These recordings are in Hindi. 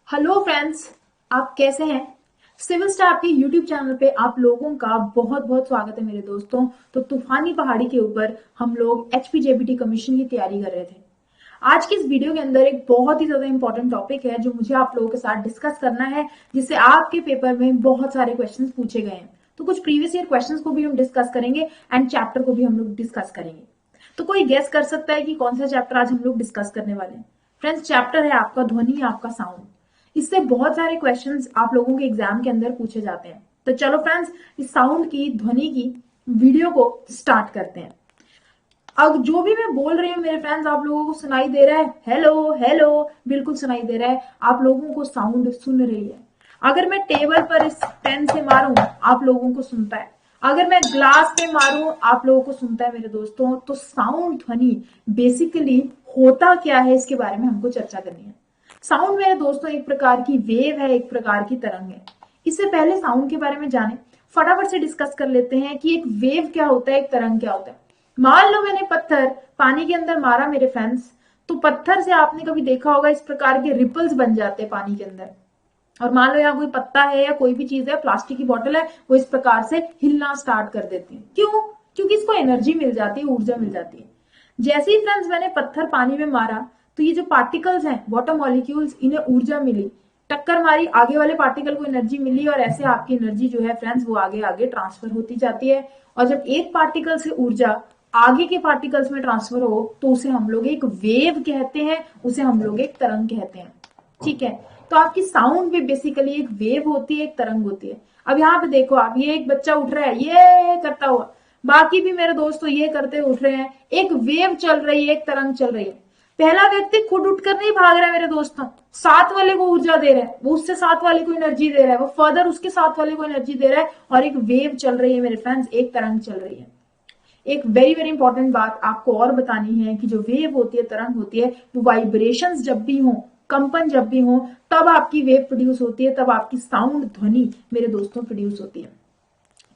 हेलो फ्रेंड्स, आप कैसे हैं। सिविल स्टार के यूट्यूब चैनल पे आप लोगों का बहुत बहुत स्वागत है मेरे दोस्तों। तो तूफानी पहाड़ी के ऊपर हम लोग एचपीजेबीटी कमीशन की तैयारी कर रहे थे। आज की इस वीडियो के अंदर एक बहुत ही ज्यादा इंपॉर्टेंट टॉपिक है जो मुझे आप लोगों के साथ डिस्कस करना है, जिससे आपके पेपर में बहुत सारे क्वेश्चंस पूछे गए हैं। तो कुछ प्रीवियस ईयर क्वेश्चंस को भी हम डिस्कस करेंगे एंड चैप्टर को भी हम लोग डिस्कस करेंगे। तो कोई गेस कर सकता है कि कौन सा चैप्टर आज हम लोग डिस्कस करने वाले हैं। फ्रेंड्स, चैप्टर है आपका ध्वनि, आपका साउंड। इससे बहुत सारे क्वेश्चंस आप लोगों के एग्जाम के अंदर पूछे जाते हैं। तो चलो फ्रेंड्स, इस साउंड की, ध्वनि की वीडियो को स्टार्ट करते हैं। अब जो भी मैं बोल रही हूँ मेरे फ्रेंड्स, आप लोगों को सुनाई दे रहा है? हेलो हेलो, बिल्कुल सुनाई दे रहा है। आप लोगों को साउंड सुन रही है। अगर मैं टेबल पर इस पेन से मारूं, आप लोगों को सुनता है। अगर मैं ग्लास में मारूं, आप लोगों को सुनता है मेरे दोस्तों। तो साउंड, ध्वनि बेसिकली होता क्या है, इसके बारे में हमको चर्चा करनी है। साउंड मेरे दोस्तों एक प्रकार की वेव है, एक प्रकार की तरंग है। इससे पहले साउंड के बारे में जाने, फटाफट से डिस्कस कर लेते हैं कि एक वेव क्या होता है, एक तरंग क्या होता है। मान लो मैंने पत्थर पानी के अंदर मारा मेरे फ्रेंड्स, तो पत्थर से आपने कभी देखा होगा इस प्रकार के रिपल्स बन जाते हैं पानी के अंदर। और मान लो यहाँ कोई पत्ता है या कोई भी चीज है, प्लास्टिक की बोतल है, वो इस प्रकार से हिलना स्टार्ट कर देती है। क्यों? क्योंकि इसको एनर्जी मिल जाती है, ऊर्जा मिल जाती है। जैसे ही फ्रेंड्स मैंने पत्थर पानी में मारा, तो ये जो पार्टिकल्स हैं, वाटर मॉलिक्यूल्स, इन्हें ऊर्जा मिली। टक्कर मारी, आगे वाले पार्टिकल को एनर्जी मिली, और ऐसे आपकी एनर्जी जो है फ्रेंड्स, वो आगे आगे ट्रांसफर होती जाती है। और जब एक पार्टिकल से ऊर्जा आगे के पार्टिकल्स में ट्रांसफर हो, तो उसे हम लोग एक वेव कहते हैं, उसे हम लोग एक तरंग कहते हैं। ठीक है। तो आपकी साउंड भी बेसिकली एक वेव होती है, एक तरंग होती है। अब यहाँ पे देखो आप, ये एक बच्चा उठ रहा है ये करता हुआ, बाकी भी मेरे दोस्तों ये करते उठ रहे हैं। एक वेव चल रही है, एक तरंग चल रही है। पहला व्यक्ति खुद उठकर नहीं भाग रहा है मेरे दोस्तों, साथ वाले को ऊर्जा दे रहा है, वो उससे साथ वाले को एनर्जी दे रहा है, वो फर्दर उसके साथ वाले को एनर्जी दे रहा है, और एक वेव चल रही है मेरे फ्रेंड्स, एक तरंग चल रही है। एक वेरी वेरी इंपॉर्टेंट बात आपको और बतानी है कि जो वेव होती है, तरंग होती है, वो वाइब्रेशंस जब भी हो, कंपन जब भी हो, तब आपकी वेव प्रोड्यूस होती है, तब आपकी साउंड, ध्वनि मेरे दोस्तों प्रोड्यूस होती है।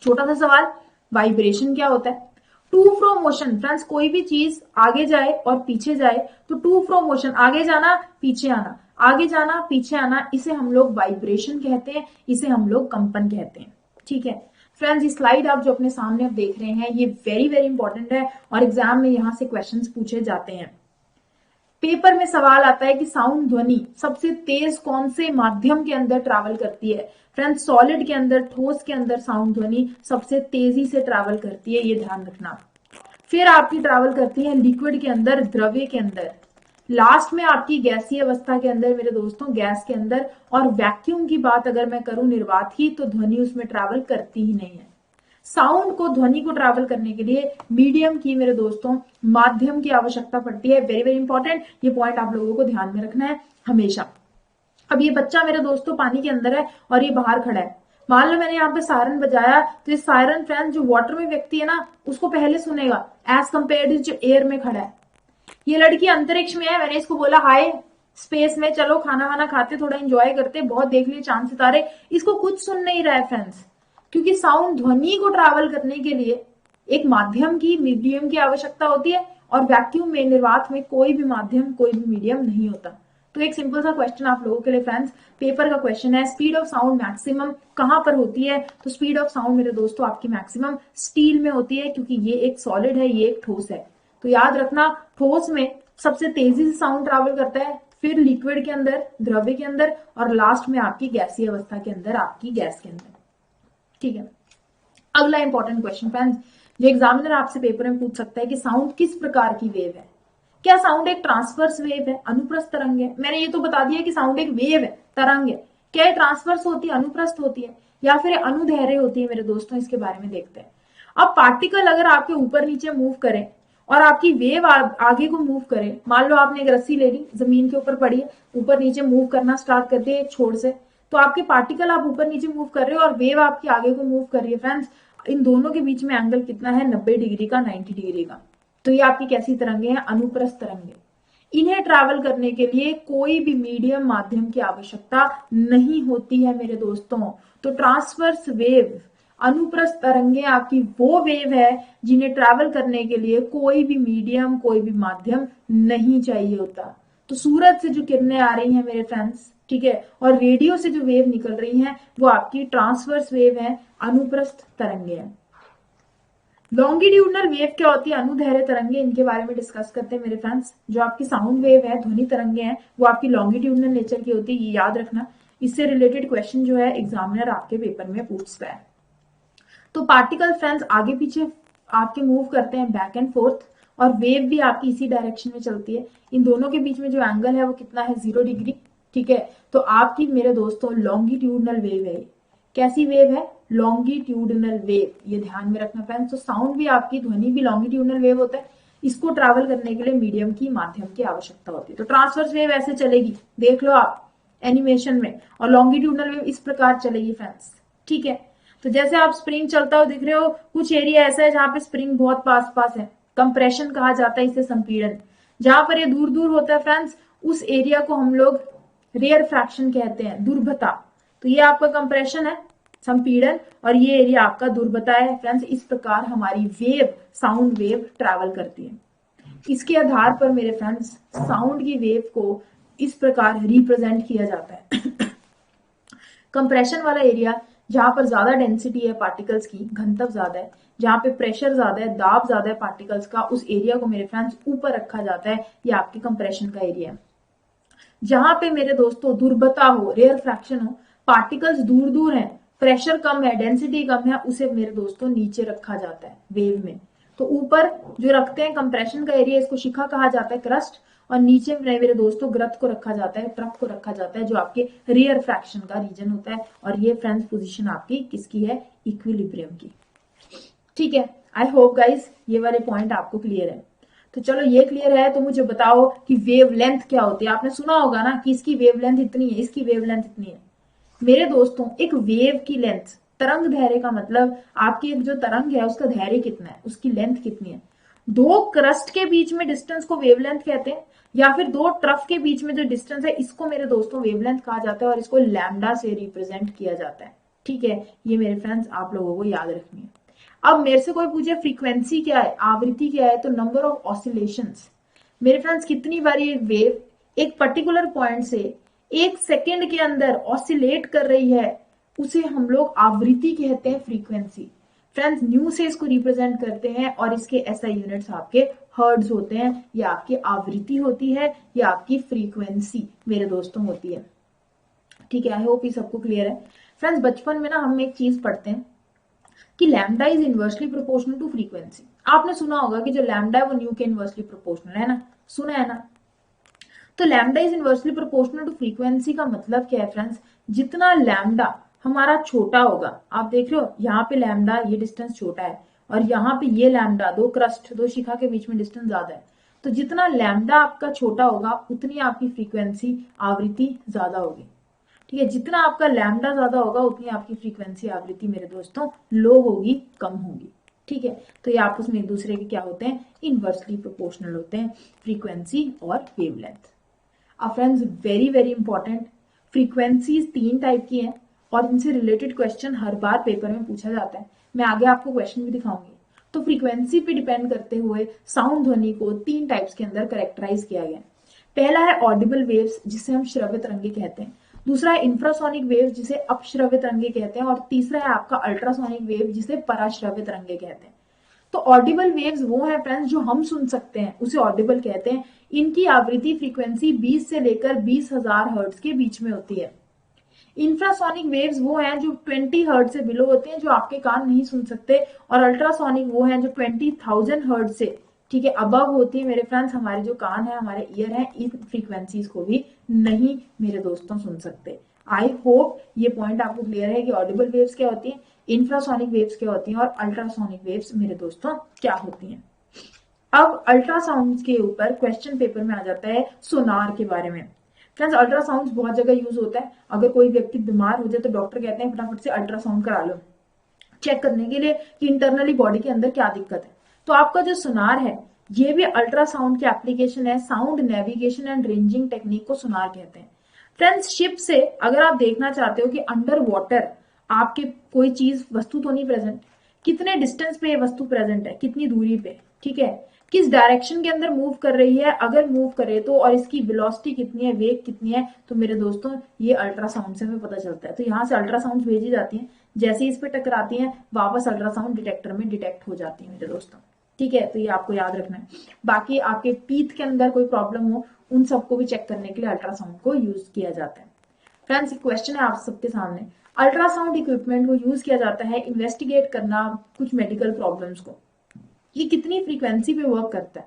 छोटा सा सवाल, वाइब्रेशन क्या होता है? टू फ्रो मोशन फ्रेंड्स, कोई भी चीज आगे जाए और पीछे जाए, तो टू फ्रो मोशन, आगे जाना पीछे आना, आगे जाना पीछे आना, इसे हम लोग वाइब्रेशन कहते हैं, इसे हम लोग कंपन कहते हैं। ठीक है फ्रेंड्स, ये स्लाइड आप जो अपने सामने आप देख रहे हैं, ये वेरी वेरी इंपॉर्टेंट है, और एग्जाम में यहां से क्वेश्चंस पूछे जाते हैं। पेपर में सवाल आता है कि साउंड, ध्वनि सबसे तेज कौन से माध्यम के अंदर ट्रैवल करती है। फ्रेंड्स, सॉलिड के अंदर, ठोस के अंदर साउंड, ध्वनि सबसे तेजी से ट्रैवल करती है, ये ध्यान रखना। फिर आपकी ट्रैवल करती है लिक्विड के अंदर, द्रव्य के अंदर। लास्ट में आपकी गैसीय अवस्था के अंदर मेरे दोस्तों, गैस के अंदर। और वैक्यूम की बात अगर मैं करूं, निर्वात की, तो ध्वनि उसमें ट्रैवल करती ही नहीं है। साउंड को, ध्वनि को ट्रैवल करने के लिए मीडियम की, मेरे दोस्तों, माध्यम की आवश्यकता पड़ती है। वेरी वेरी इंपॉर्टेंट, ये पॉइंट आप लोगों को ध्यान में रखना है हमेशा। अब ये बच्चा मेरे दोस्तों पानी के अंदर है और ये बाहर खड़ा है। मान लो मैंने यहाँ पे सायरन बजाया, तो ये सायरन फ्रेंड जो वाटर में व्यक्ति है ना, उसको पहले सुनेगा एज कंपेयर जो एयर में खड़ा है। ये लड़की अंतरिक्ष में है, मैंने इसको बोला हाय स्पेस में, चलो खाना वाना खाते, थोड़ा एंजॉय करते, बहुत देख लिए चांद सितारे, इसको कुछ सुन नहीं रहा है फ्रेंड्स। क्योंकि साउंड, ध्वनि को ट्रैवल करने के लिए एक माध्यम की, मीडियम की आवश्यकता होती है, और वैक्यूम में, निर्वात में कोई भी माध्यम, कोई भी मीडियम नहीं होता। तो एक सिंपल सा क्वेश्चन आप लोगों के लिए फ्रेंड्स, पेपर का क्वेश्चन है, स्पीड ऑफ साउंड मैक्सिमम कहां पर होती है? तो स्पीड ऑफ साउंड मेरे दोस्तों आपकी मैक्सिमम स्टील में होती है, क्योंकि ये एक सॉलिड है, ये एक ठोस है। तो याद रखना, ठोस में सबसे तेजी से साउंड ट्रैवल करता है, फिर लिक्विड के अंदर, द्रव्य के अंदर, और लास्ट में आपकी गैसीय अवस्था के अंदर, आपकी गैस के अंदर। ठीक है। अगला इंपॉर्टेंट क्वेश्चन फ्रेंड्स, जो एग्जामिनर आपसे पेपर में पूछ सकता है कि साउंड किस प्रकार की वेव है। क्या साउंड एक ट्रांसवर्स वेव है, अनुप्रस्थ तरंग है? मैंने ये तो बता दिया कि साउंड एक वेव है, तरंग है। क्या ये ट्रांसवर्स होती है, अनुप्रस्थ होती है, या फिर अनुदैर्घ्य होती है मेरे दोस्तों? इसके बारे में देखते हैं। अब पार्टिकल अगर आपके ऊपर नीचे मूव करें और आपकी वेव आगे को मूव करे, मान लो आपने एक रस्सी ले ली, जमीन के ऊपर पड़ी है, ऊपर नीचे मूव करना स्टार्ट कर दिया एक छोर से, तो आपके पार्टिकल आप ऊपर नीचे मूव कर रहे हो और वेव आपकी आगे को मूव कर रही है। फ्रेंड्स, इन दोनों के बीच में एंगल कितना है? 90 डिग्री का, 90 डिग्री का। तो ये आपकी कैसी तरंगे हैं? अनुप्रस्थ तरंगे। इन्हें ट्रैवल करने के लिए कोई भी मीडियम, माध्यम की आवश्यकता नहीं होती है मेरे दोस्तों। तो ट्रांसवर्स वेव, अनुप्रस्थ तरंगे आपकी वो वेव है जिन्हें ट्रैवल करने के लिए कोई भी मीडियम, कोई भी माध्यम नहीं चाहिए होता। तो सूरज से जो किरणें आ रही हैं मेरे फ्रेंड्स, ठीक है। और रेडियो से जो वेव निकल रही हैं वो आपकी ट्रांसवर्स वेव है, अनुप्रस्थ तरंगे हैं। लॉन्गिट्यूडनल वेव क्या होती है, अनुदैर्घ्य तरंगे, इनके बारे में डिस्कस करते हैं मेरे फ्रेंड्स। जो आपकी साउंड वेव है, ध्वनि तरंगे हैं, वो आपकी लॉन्गिट्यूडनल नेचर की होती है, ये याद रखना। इससे रिलेटेड क्वेश्चन जो है एग्जामिनर आपके पेपर में पूछता है। तो पार्टिकल फ्रेंड्स आगे पीछे आपके मूव करते हैं बैक एंड फोर्थ, और वेव भी आपकी इसी डायरेक्शन में चलती है। इन दोनों के बीच में जो एंगल है वो कितना है, 0 डिग्री, ठीक है। तो आपकी मेरे दोस्तों लॉन्गिट्यूडनल वेव है। कैसी वेव है, लॉन्गिट्यूडनल वेव, ये ध्यान में रखना फ्रेंड्स। तो साउंड भी आपकी, ध्वनि भी लॉन्गिट्यूडनल वेव होता है। इसको ट्रैवल करने के लिए मीडियम की, माध्यम की आवश्यकता होती है। तो ट्रांसवर्स वेव ऐसे चलेगी, देख लो आप एनिमेशन में, और लॉन्गिट्यूडनल वेव इस प्रकार चलेगी फ्रेंड्स, ठीक है। तो जैसे आप स्प्रिंग चलता हुआ दिख रहे हो, कुछ एरिया ऐसा है जहां पे स्प्रिंग बहुत पास पास है, कंप्रेशन कहा जाता है इसे, संपीड़न। जहां पर ये दूर दूर होता है फ्रेंड्स, उस एरिया को हम लोग रेयर फ्रैक्शन कहते हैं, दुर्बता। तो ये आपका कंप्रेशन है, संपीड़न, और ये एरिया आपका दुर्बता है फ्रेंड्स। इस प्रकार हमारी वेव, साउंड वेव ट्रैवल करती है। इसके आधार पर मेरे फ्रेंड्स साउंड की वेव को इस प्रकार रिप्रेजेंट किया जाता है। कंप्रेशन वाला एरिया, जहां पर ज्यादा डेंसिटी है पार्टिकल्स की, घनत्व ज्यादा है, जहां पे प्रेशर ज्यादा है, दाब ज्यादा है पार्टिकल्स का, उस एरिया को मेरे फ्रेंड्स ऊपर रखा जाता है। ये आपके कंप्रेशन का एरिया है। जहां पे मेरे दोस्तों दुर्बता हो, रेयर फ्रैक्शन हो, पार्टिकल्स दूर दूर हैं, प्रेशर कम है, डेंसिटी कम है, उसे मेरे दोस्तों नीचे रखा जाता है वेव में। तो ऊपर जो रखते हैं कंप्रेशन का एरिया, इसको शिखा कहा जाता है, क्रस्ट, और नीचे मेरे दोस्तों ग्रत को रखा जाता है, ट्रफ को रखा जाता है, जो आपके रियर फ्रैक्शन का रीजन होता है। और ये फ्रेंड्स पोजीशन आपकी किसकी है, इक्विलिब्रियम की, ठीक है। आई होप गाइस ये वाले पॉइंट आपको क्लियर है। तो चलो ये क्लियर है, तो मुझे बताओ कि वेव लेंथ क्या होती है। आपने सुना होगा ना कि इसकी वेव लेंथ इतनी है, इसकी वेव लेंथ इतनी है। मेरे दोस्तों एक वेव की लेंथ, तरंग धैर्य का मतलब आपकी एक जो तरंग है उसका धैर्य कितना है, उसकी लेंथ कितनी है। दो क्रस्ट के बीच में डिस्टेंस को वेवलेंथ कहते हैं, या फिर दो ट्रफ के बीच में जो डिस्टेंस है इसको मेरे दोस्तों वेवलेंथ कहा जाता है, और इसको लैम्डा से रिप्रेजेंट किया जाता है, ठीक है। ये मेरे फ्रेंड्स आप लोगों को याद रखनी है। अब मेरे से कोई पूछे फ्रीक्वेंसी क्या है, आवृत्ति क्या है, तो नंबर ऑफ ऑसिलेशंस। मेरे फ्रेंड्स कितनी बार ये वेव एक पर्टिकुलर पॉइंट से 1 सेकेंड के अंदर ऑसिलेट कर रही है, उसे हम लोग आवृत्ति कहते हैं, फ्रीक्वेंसी। फ्रेंड्स न्यू से इसको रिप्रेजेंट करते हैं, और इसके एसआई यूनिट्स आपके हर्ट्ज होते हैं। ये आपकी आवृत्ति होती है, ये आपकी फ्रीक्वेंसी मेरे दोस्तों होती है, ठीक है। आई होप ये सबको क्लियर है। फ्रेंड्स बचपन में ना हम एक चीज पढ़ते हैं कि lambda is inversely proportional to frequency. आपने सुना होगा कि जो लैम्डा है वो न्यू के इनवर्सली प्रोपोर्शनल है ना, सुना है ना। तो lambda is inversely proportional to frequency का मतलब क्या है फ्रेंड्स, जितना लैम्डा हमारा छोटा होगा, आप देख रहे हो यहाँ पे लैम्डा, ये डिस्टेंस छोटा है, और यहाँ पे ये लैम्डा, दो क्रस्ट, दो शिखा के बीच में डिस्टेंस ज्यादा है। तो जितना लैम्डा आपका छोटा होगा उतनी आपकी फ्रीक्वेंसी, आवृत्ति ज्यादा होगी, ठीक है। जितना आपका लैम्डा ज्यादा होगा उतनी आपकी फ्रीक्वेंसी, आवृत्ति मेरे दोस्तों लो होगी, कम होगी, ठीक है। तो ये आपस में एक दूसरे के क्या होते हैं, इनवर्सली प्रोपोर्शनल होते हैं, फ्रीक्वेंसी और वेवलेंथ। अब friends very very important, frequencies 3 type की हैं, और इनसे रिलेटेड क्वेश्चन हर बार पेपर में पूछा जाता है। मैं आगे आपको क्वेश्चन भी दिखाऊंगी। तो फ्रीक्वेंसी पे डिपेंड करते हुए साउंड ध्वनि को 3 टाइप्स के अंदर कैरेक्टराइज किया गया। पहला है ऑडिबल वेव्स, जिसे हम श्रव्य तरंगे कहते हैं। दूसरा है इंफ्रासोनिक वेव, जिसे अपश्रव्य तरंगे कहते हैं। और तीसरा है आपका अल्ट्रासोनिक वेव, जिसे पराश्रव्य तरंगे कहते हैं। तो ऑडिबल वेव्स वो है फ्रेंड्स जो हम सुन सकते हैं, उसे ऑडिबल कहते हैं। इनकी आवृत्ति फ्रीक्वेंसी 20 से लेकर 20,000 हर्ट्ज के बीच में होती है। इंफ्रासोनिक वेव्स वो हैं जो 20 हर्ट्ज से बिलो होते हैं, जो आपके कान नहीं सुन सकते। और अल्ट्रासोनिक वो हैं जो 20,000 हर्ट्ज से, ठीक है, अबव होती है मेरे फ्रेंड्स। हमारे जो कान है, हमारे ईयर है, इन फ्रीक्वेंसीज को भी नहीं मेरे दोस्तों सुन सकते। आई होप ये पॉइंट आपको क्लियर है कि ऑडिबल वेव्स क्या होती हैं, इंफ्रासोनिक वेव्स क्या होती हैं, और अल्ट्रासोनिक वेव्स मेरे दोस्तों क्या होती हैं। अब अल्ट्रासाउंड के ऊपर क्वेश्चन पेपर में आ जाता है सोनार के बारे में। फ्रेंड्स अल्ट्रासाउंड बहुत जगह यूज होता है। अगर कोई व्यक्ति बीमार हो जाए तो डॉक्टर कहते हैं फटाफट से अल्ट्रासाउंड करा लो, चेक करने के लिए कि इंटरनली बॉडी के अंदर क्या दिक्कत है। तो आपका जो सोनार है ये भी अल्ट्रासाउंड की एप्लीकेशन है। Sound navigation and ranging technique को सोनार कहते हैं। फ्रेंड्स शिप से अगर आप देखना चाहते हो कि अंडर वाटर आपके कोई चीज, वस्तु तो नहीं प्रेजेंट, कितने डिस्टेंस पे ये वस्तु प्रेजेंट है, कितनी दूरी पे, ठीक है, किस डायरेक्शन के अंदर मूव कर रही है, अगर मूव करे तो, और इसकी वेलोसिटी कितनी है, वेग कितनी है, तो मेरे दोस्तों ये अल्ट्रासाउंड से हमें पता चलता है। तो यहाँ से अल्ट्रासाउंड भेजी जाती है, जैसे ही इस पे टकराती हैं वापस अल्ट्रासाउंड डिटेक्टर में डिटेक्ट हो जाती है मेरे दोस्तों। ठीक है, तो ये आपको याद रखना है। बाकी आपके टीथ के अंदर कोई प्रॉब्लम हो, उन सबको भी चेक करने के लिए अल्ट्रासाउंड को यूज किया जाता है। फ्रेंड्स, क्वेश्चन है आप सबके सामने, अल्ट्रासाउंड इक्विपमेंट को यूज किया जाता है इन्वेस्टिगेट करना कुछ मेडिकल प्रॉब्लम्स को, ये कितनी फ्रीक्वेंसी पे वर्क करता है?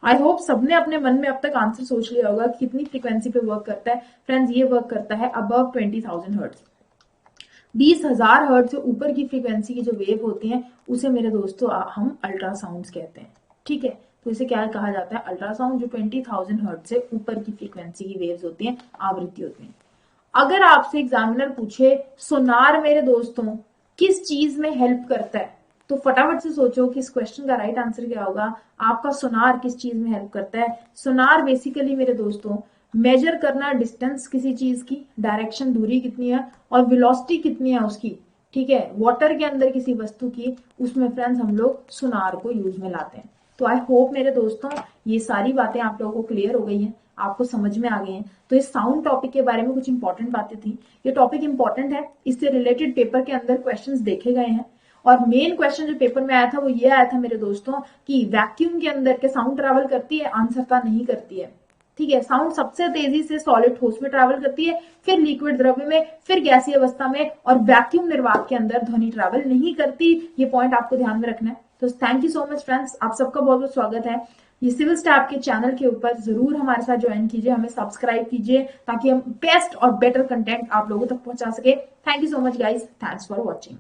आई होप सबने अपने मन में अब तक आंसर सोच लिया होगा कि कितनी फ्रीक्वेंसी पे वर्क करता है। फ्रेंड्स, ये वर्क करता है अबव 20,000 हर्ट्ज, 20,000 हर्ट्ज से ऊपर की फ्रीक्वेंसी की जो वेव होती हैं उसे मेरे दोस्तों हम अल्ट्रासाउंड कहते हैं। ठीक है, तो इसे क्या कहा जाता है, अल्ट्रासाउंड, जो 20,000 हर्ट्ज से ऊपर की फ्रीक्वेंसी की वेव्स होती हैं, आवृत्ति होती है। अगर आपसे एग्जामिनर पूछे सोनार मेरे दोस्तों किस चीज में हेल्प करता है, तो फटाफट से सोचो कि इस क्वेश्चन का राइट आंसर क्या होगा। आपका सोनार किस चीज में हेल्प करता है? सोनार बेसिकली मेरे दोस्तों मेजर करना डिस्टेंस किसी चीज की, डायरेक्शन दूरी कितनी है और वेलोसिटी कितनी है उसकी। ठीक है, वाटर के अंदर किसी वस्तु की, उसमें फ्रेंड्स हम लोग सोनार को यूज में लाते हैं। तो आई होप मेरे दोस्तों ये सारी बातें आप लोगों को क्लियर हो गई हैं, आपको समझ में आ गए हैं। तो इस साउंड टॉपिक के बारे में कुछ इंपॉर्टेंट बातें थी। ये टॉपिक इंपॉर्टेंट है, इससे रिलेटेड पेपर के अंदर क्वेश्चंस देखे गए हैं, और मेन क्वेश्चन जो पेपर में आया था वो ये आया था मेरे दोस्तों कि वैक्यूम के अंदर के साउंड ट्रैवल करती है? आंसर था नहीं करती है। ठीक है, साउंड सबसे तेजी से सॉलिड ठोस में ट्रैवल करती है, फिर लिक्विड द्रव्य में, फिर गैसीय अवस्था में, और वैक्यूम निर्वात के अंदर ध्वनि ट्रैवल नहीं करती। ये पॉइंट आपको ध्यान में रखना है। तो thank you so much friends, आप सबका बहुत बहुत स्वागत है। ये सिविल स्टैप के चैनल के ऊपर जरूर हमारे साथ ज्वाइन कीजिए, हमें सब्सक्राइब कीजिए, ताकि हम बेस्ट और बेटर कंटेंट आप लोगों तक पहुंचा सके। Thank you so much guys, thanks for watching.